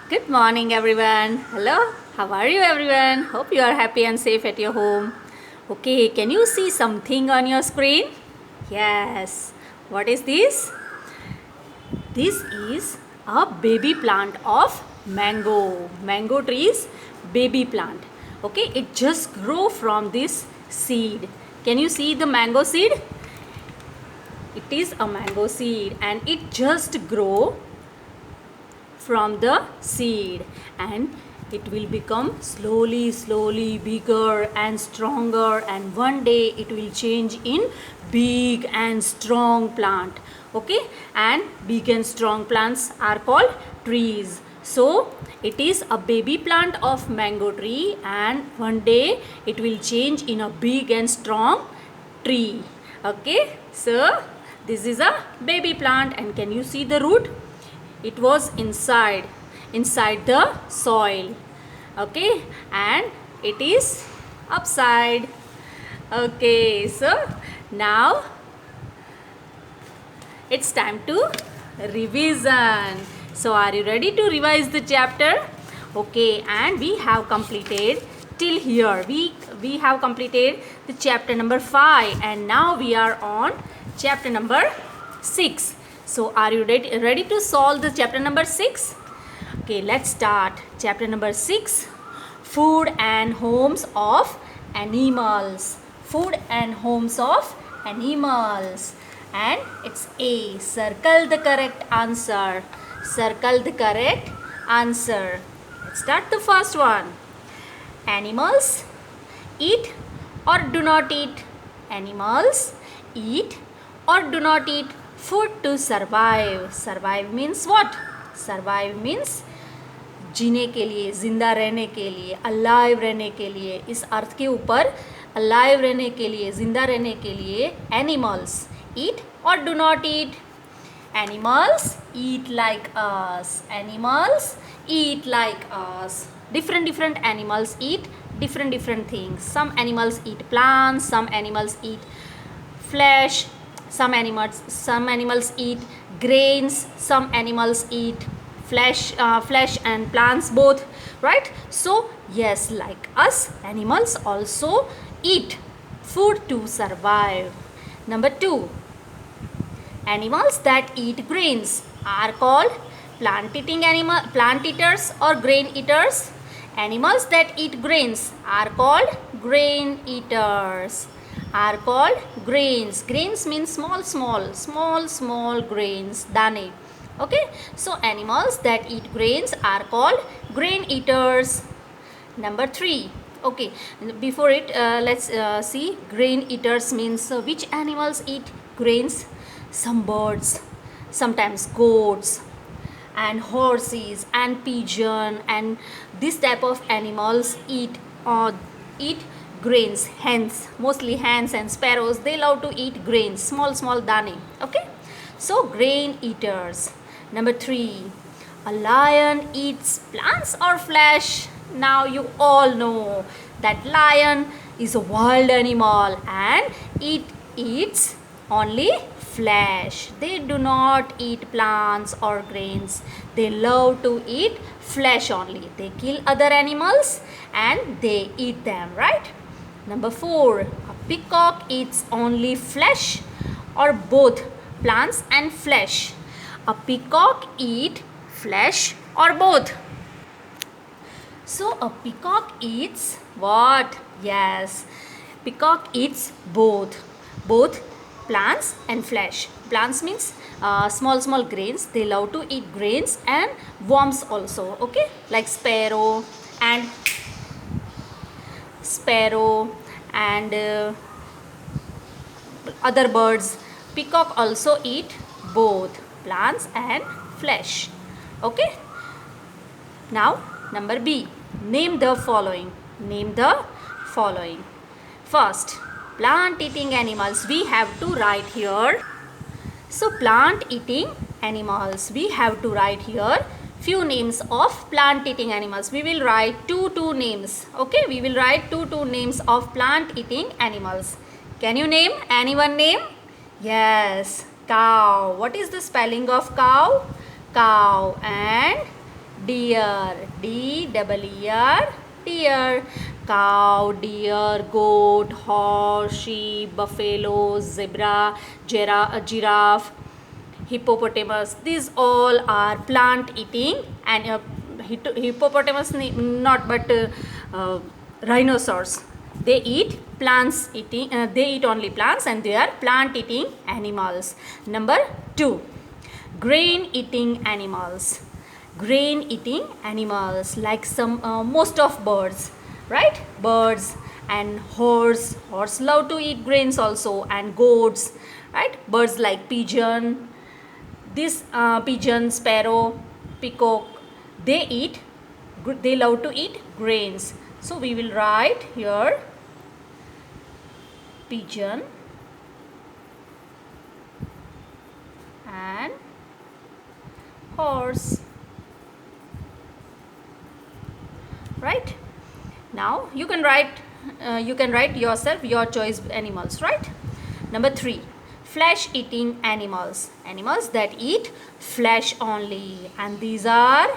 Good morning, everyone. Hello, how are you, everyone? Hope you are happy and safe at your home. Okay, can you see something on your screen? Yes. What is this? This is a baby plant of mango. Mango trees, baby plant. Okay, it just grow from this seed. Can you see the mango seed? It is a mango seed and it just grow from the seed and it will become slowly bigger and stronger, and one day it will change in big and strong plant. Okay, and big and strong plants are called trees. So it is a baby plant of mango tree and one day it will change in a big and strong tree. Okay, so this is a baby plant and can you see the root? It was inside the soil. Okay, and it is upside. Okay, so now it's time to revision. So are you ready to revise the chapter? Okay, and we have completed till here. We have completed the chapter number 5 and now we are on chapter number 6. So are you ready to solve the chapter number 6? Okay, let's start. Chapter number 6, food and homes of animals. Food and homes of animals. And it's A. Circle the correct answer. Circle the correct answer. Let's start the first one. Animals eat or do not eat. Animals eat or do not eat food to survive. Survive means what? Survive means जीने के लिए, जिंदा रहने के लिए, alive रहने के लिए, इस अर्थ के ऊपर अलाइव रहने के लिए, जिंदा रहने के लिए एनिमल्स ईट और do not eat. Animals eat like us. Animals eat like us. Different animals eat different things. Some animals eat plants, some animals eat flesh, some animals eat grains, some animals eat flesh and plants both, right? So yes, like us, animals also eat food to survive. Number 2, animals that eat grains are called plant eaters or grain eaters. Animals that eat grains are called grain eaters. Are called grains. Grains means small grains, dane. Okay, so animals that eat grains are called grain eaters. Number 3. Okay, before it let's see grain eaters means which animals eat grains. Some birds, sometimes goats and horses and pigeon, and this type of animals eat grains. Hens, mostly hens and sparrows, they love to eat grains, small dane. Okay, so grain eaters. Number 3, a lion eats plants or flesh. Now you all know that lion is a wild animal and it eats only flesh. They do not eat plants or grains. They love to eat flesh only. They kill other animals and they eat them, right? Number 4, a peacock eats only flesh or both plants and flesh. A peacock eat flesh or both? So a peacock eats what? Yes, peacock eats both plants and flesh. Plants means small grains. They love to eat grains and worms also. Okay, like sparrow and other birds. Peacock also eat both plants and flesh. Okay, now number B. Name the following. Name the following. First, plant eating animals. We have to write here. So plant eating animals. We have to write here few names of plant eating animals. We will write two names. Okay, we will write two names of plant eating animals. Can you name? Anyone name? Yes, cow. What is the spelling of cow? Cow. And deer, D-E-E-R, deer. Cow, deer, goat, horse, sheep, buffalo, zebra, giraffe, hippopotamus. These all are plant eating, and hippopotamus not, but rhinoceros, they eat plants eating, they eat only plants, and they are plant eating animals. Number 2, grain eating animals. Grain eating animals like some most of birds, right? Birds and horse love to eat grains also, and goats, right? Birds like pigeon, this pigeon, sparrow, peacock, they love to eat grains. So we will write here pigeon and horse, right? Now you can write yourself your choice animals, right? Number 3, flesh eating animals. Animals that eat flesh only, and these are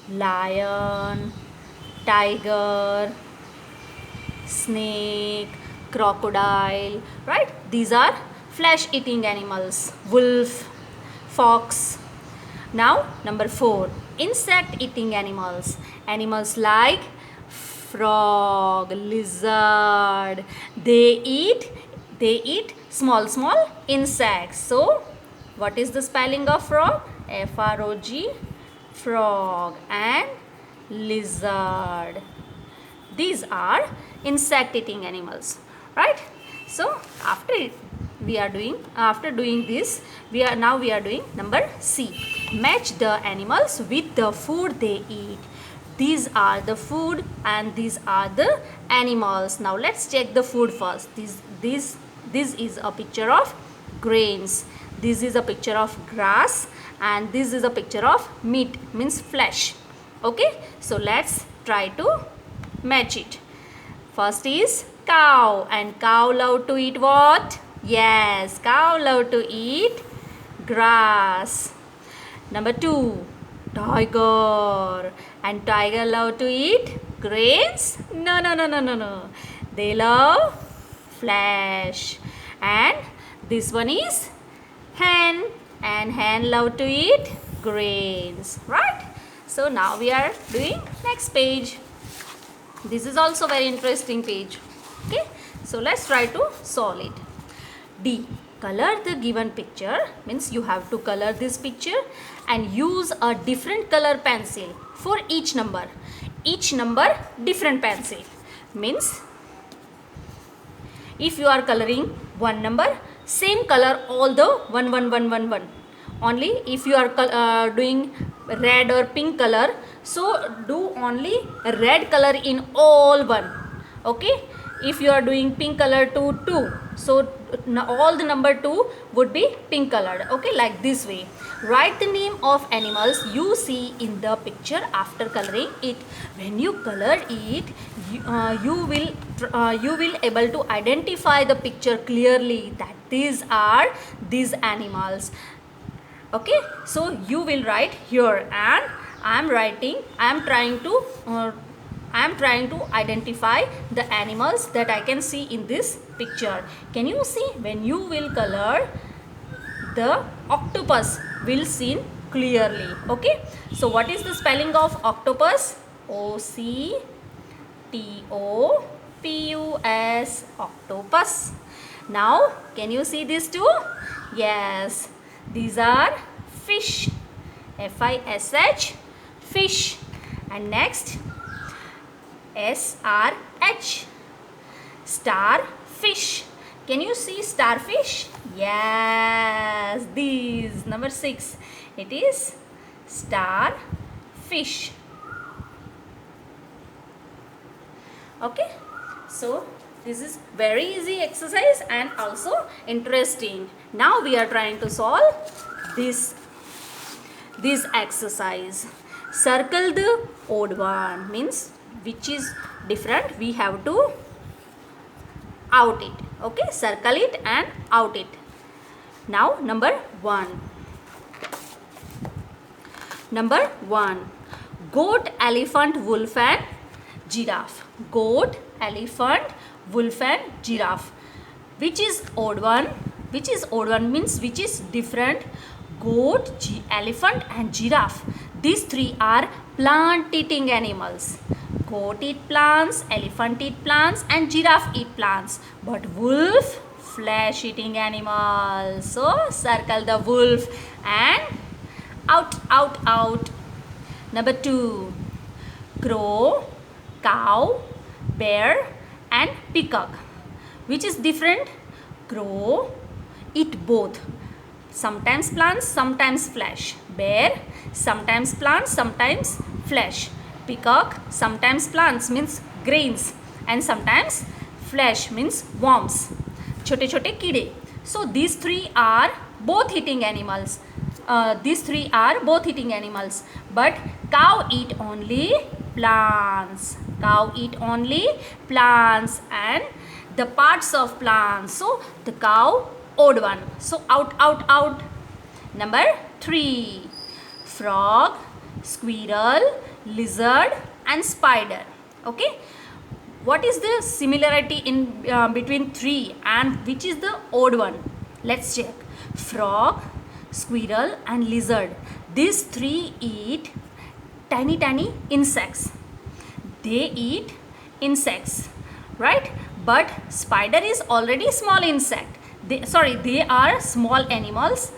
lion, tiger, snake, crocodile, right? These are flesh eating animals. Wolf, fox. Now number 4, insect eating animals. Animals like frog, lizard, they eat small insects. So what is the spelling of frog? F-R-O-G, frog. And lizard, these are insect eating animals, right? So after doing this, we are doing number C. Match the animals with the food they eat. These are the food and these are the animals. Now let's check the food first. This is a picture of grains. This is a picture of grass, and this is a picture of meat, means flesh. Okay, so let's try to match it. First is cow, and cow love to eat what? Yes, cow love to eat grass. Number 2, tiger, and tiger love to eat grains? No. They love flesh. And this one is hen, and hen love to eat grains, right? So now we are doing next page. This is also very interesting page. Okay, so let's try to solve it. D, color the given picture, means you have to color this picture and use a different color pencil for each number. Each number different pencil, means if you are coloring one number, same color all the one. Only if you are doing red or pink color, so do only red color in all one. Okay, if you are doing pink color to 2, so all the number 2 would be pink colored. Okay, like this way. Write the name of animals you see in the picture after coloring it. When you color it, you will able to identify the picture clearly that these are these animals. Okay, so you will write here, and I am trying to identify the animals that I can see in this picture. Can you see? When you will color, the octopus will seen clearly. Okay, so what is the spelling of octopus? O-C-T-O-P-U-S, octopus. Now can you see these two? Yes, these are fish, F-I-S-H, fish. And next S-R-H, starfish. Can you see starfish? Yes, these number 6, it is starfish. Okay, so this is very easy exercise and also interesting. Now we are trying to solve this exercise. Circle the odd one, means which is different, we have to out it. Okay, circle it and out it. Now number 1. Goat, elephant, wolf and giraffe. Goat, elephant, wolf and giraffe. Which is odd one? Which is odd one means which is different? Goat, elephant and giraffe. These three are plant eating animals. Goat eat plants, elephant eat plants and giraffe eat plants. But wolf, flesh eating animal. So circle the wolf and out, out, out. Number 2, crow, cow, bear and peacock. Which is different? Crow eat both. Sometimes plants, sometimes flesh. Bear, sometimes plants, sometimes flesh. Peacock, sometimes plants means grains and sometimes flesh means worms. Chote chote कीड़े. So these three are both eating animals. These three are both eating animals. But cow eat only plants. Cow eat only plants and the parts of plants. So the cow odd one. So out, out, out. Number 3, frog, squirrel, lizard and spider. Okay. What is the similarity in between 3 and which is the odd one? Let's check. Frog, squirrel and lizard. These 3 eat tiny tiny insects. They eat insects, right? But spider is already small insect. They are small animals.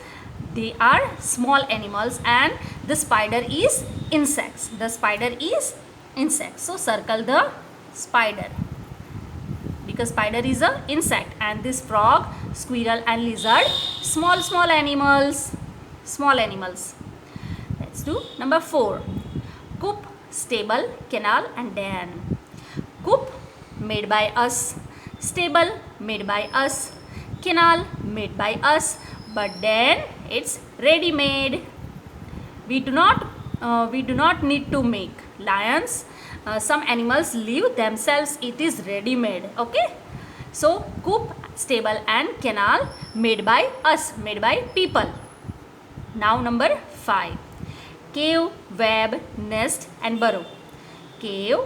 They are small animals and the spider is insects. The spider is insects. So circle the spider because spider is a insect and this frog, squirrel and lizard small animals. Small animals. Let's do number 4. Coop, stable, canal and den. Coop made by us. Stable made by us. Canal made by us. But then it's ready made. We do not need to make. Lions, some animals live themselves. It is ready made. Okay. So coop, stable and canal made by us, made by people. Now number 5. Cave, web, nest and burrow. Cave,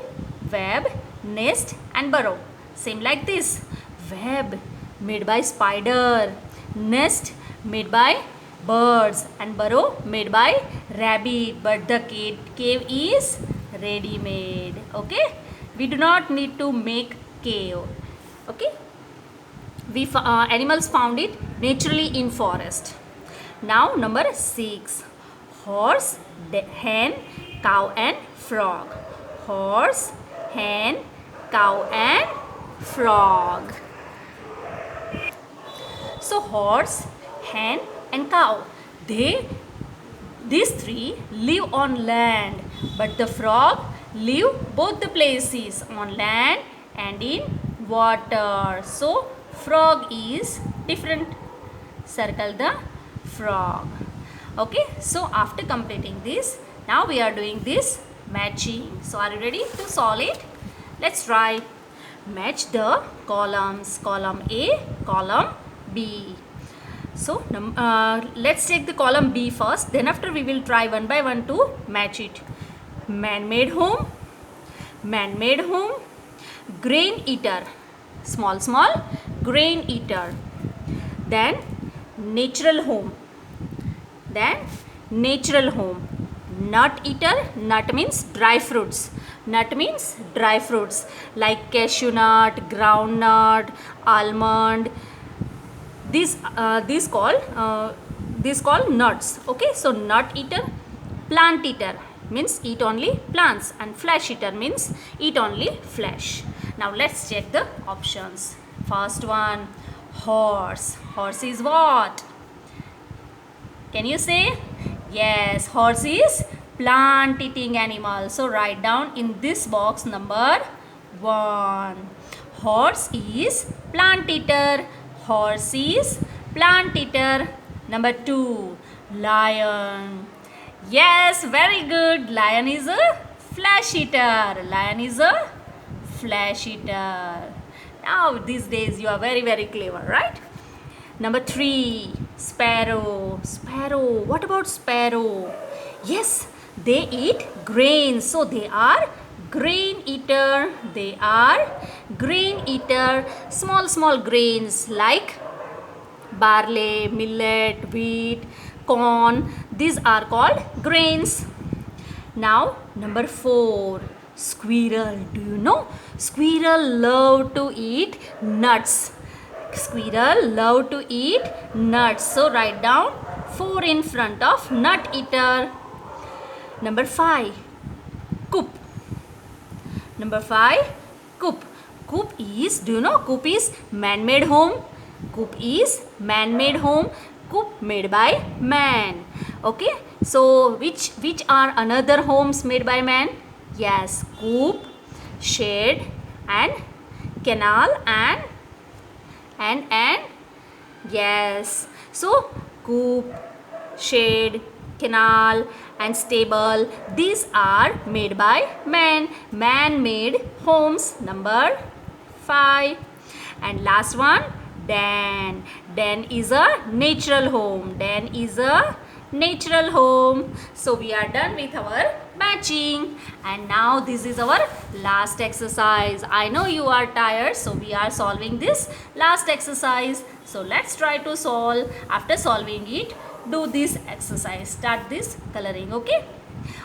web, nest and burrow. Same like this. Web made by spider. Nest made by birds and burrow made by rabbit. But the cave is ready made. Okay. We do not need to make cave. Okay. Animals found it naturally in forest. Now number 6. Horse, hen, cow and frog. Horse, hen, cow and frog. So horse, hen and cow, these 3 live on land, but the frog live both the places, on land and in water. So frog is different. Circle the frog. Okay, so after completing this, now we are doing this matching. So are you ready to solve it? Let's try. Match the columns. Column A, column B. So let's take the column B first. Then after we will try one by one to match it. Man-made home. Man-made home. Grain eater. Small grain eater. Then natural home. Then natural home. Nut eater. Nut means dry fruits. Nut means dry fruits like cashew nut, groundnut, almond. These call nuts. Okay, so nut eater. Plant eater means eat only plants and flesh eater means eat only flesh. Now let's check the options. First one, horse. Horse is what? Can you say? Yes, horse is plant eating animal. So write down in this box number 1. Horse is plant eater. Horse is plant eater. Number 2, lion. Yes, very good. Lion is a flesh eater. Lion is a flesh eater. Now these days you are very, very clever, right? Number 3, sparrow. Sparrow. What about sparrow? Yes, They eat grains, so they are grain eater. They are grain eater. Small small grains like barley, millet, wheat, corn, these are called grains. Now number 4, squirrel. Do you know squirrel love to eat nuts? Squirrel love to eat nuts, so write down 4 in front of nut eater. Number 5, coop. Number 5, coop. Coop is, do you know coop is man-made home? Coop is man-made home. Coop made by man. Okay, so which are another homes made by man? Yes, coop, shed, and canal, and yes. So coop, shed, canal, and stable, these are made by man. Man-made homes. Number 5. And last one, den. Den is a natural home. Den is a natural home. So we are done with our matching. And now this is our last exercise. I know you are tired, so we are solving this last exercise. So let's try to solve. After solving it, do this exercise. Start this coloring, okay?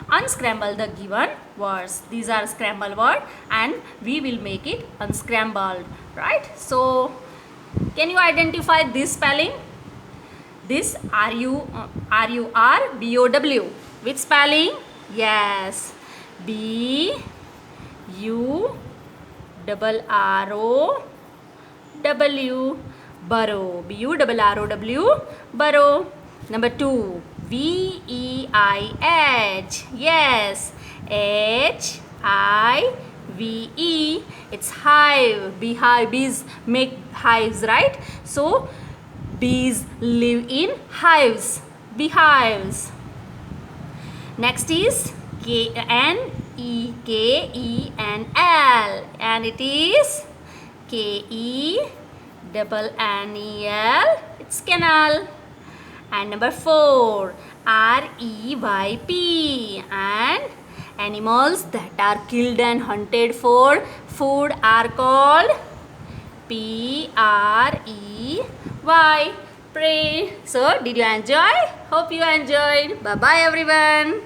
Unscramble the given words. These are scrambled words and we will make it unscrambled, right? So can you identify this spelling? This R-U-R-B-O-W. Which spelling? Yes. B-U-R-R-O-W. Burrow. B-U-R-R-O-W. Burrow. Number 2. V-E-I-H. Yes. H-I-V-E. It's hive. Beehive. Bees make hives, right? So bees live in hives. Beehives. Next is K-N-E-K-E-N-L. And it is K-E-N-N-E-L. It's canal. And number 4, R-E-Y-P. And animals that are killed and hunted for food are called P-R-E-Y. Prey. So did you enjoy? Hope you enjoyed. Bye bye everyone.